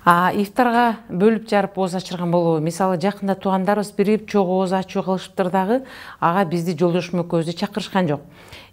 Ифтарга бөлүп жарып ооз ачырган болобу? Мисалы жакында туугандарыбыз бирип чогуу ооз ачуу кылышыптыр дагы, ага бизди жолдошум экөөбүздү чакырышкан жок.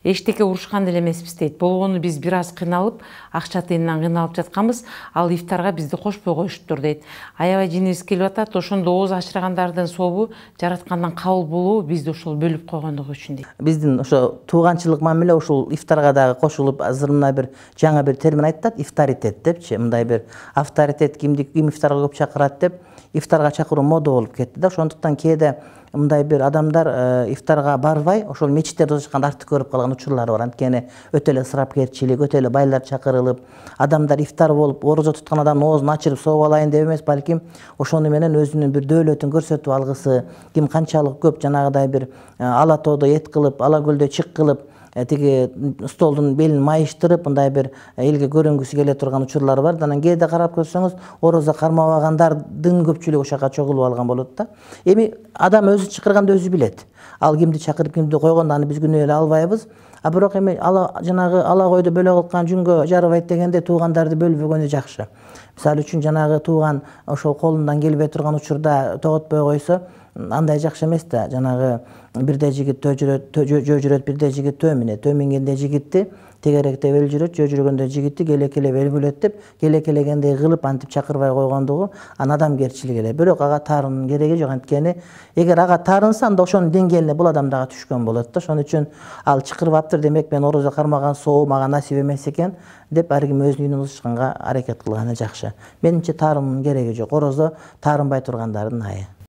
Эчтеке урушкан деле эмеспиз дейт. Болгону биз бир аз кыйналып, акча тыйындан кыйналып жатканбыз. Ал ифтарга бизди кошпой коюшуптур дейт. Аябай жинибиз келип атат. Ошондо ооз ачыргандардын сообу жараткандан кабыл болобу бизди ошол бөлүп койгондугу үчүн дейт. Биздин ошо тууганчылык мамиле ушул ифтарга дагы кошулуп, азыр мына бир жаңы бир термин айтат, ифтаритет депчи. Мындай бир авторитет ким ифтарга көп чакырат деп ифтарга чакыруу мода болуп кетти да. Ошондуктан кээде мындай бир адамдар ифтарга барбай, ошол мечиттерде отурганда артык көрүп калган учурлар бар. Анткени өтө эле ысырапкерчилик, өтө эле байлар чакырылып, адамдар ифтар болуп, орозо туткан адамдын оозун ачырып сооп алайын деп эмес, балким ошону менен өзүнүн бир дөөлөтүн көрсөтүп алгысы, ким канчалык көп жанагыдай бир ала тоодо эт кылып, ала көлдө чык кылып, тиги столдун белин майыштырып, мындай бир элге көрүнгүсү келе турган учурлар бар. Анан кээде карап көрсөңүз, орозо кармабагандардын көпчүлүгү ошол жака чогулуп алган болот да. Эми адам өзү чакырганда өзү билет. Ал кимди чакырып, кимди койгондо аны биз күнөө эле албайбыз. Бирок эми жанагы ала койду бөлө кылган жүнгө жарабайт дегенде туугандарды бөлбөгөнү жакшы. Мисалы үчүн жанагы тууган ошол колундан келбей турган учурда тоготпой койсо, андай жакшы эмес да. Жанагы бирде жигит жөө жүрөт, бирде жигит төө минет. Төө мингенде жигитти тегеректеп эл жүрөт, жөө жүргөндө жигитти келекелеп эл күлөт деп, келекелегендей кылып антип чакырбай койгондугу анын адамгерчилиги эле. Бирок ага таарынын кереги жок. Анткени эгер ага таарынса, анда ошонун деңгээлине бул адам дагы түшкөн болот да. Ошон үчүн ал чакырбаптыр, демек мен орозо кармаган соо мага насип эмес экен деп ар ким өзүнүн үйүнөн ычканга аракет кылганы жакшы. Менимче таарынын кереги жок. Орозо таарынбай тургандардын айы.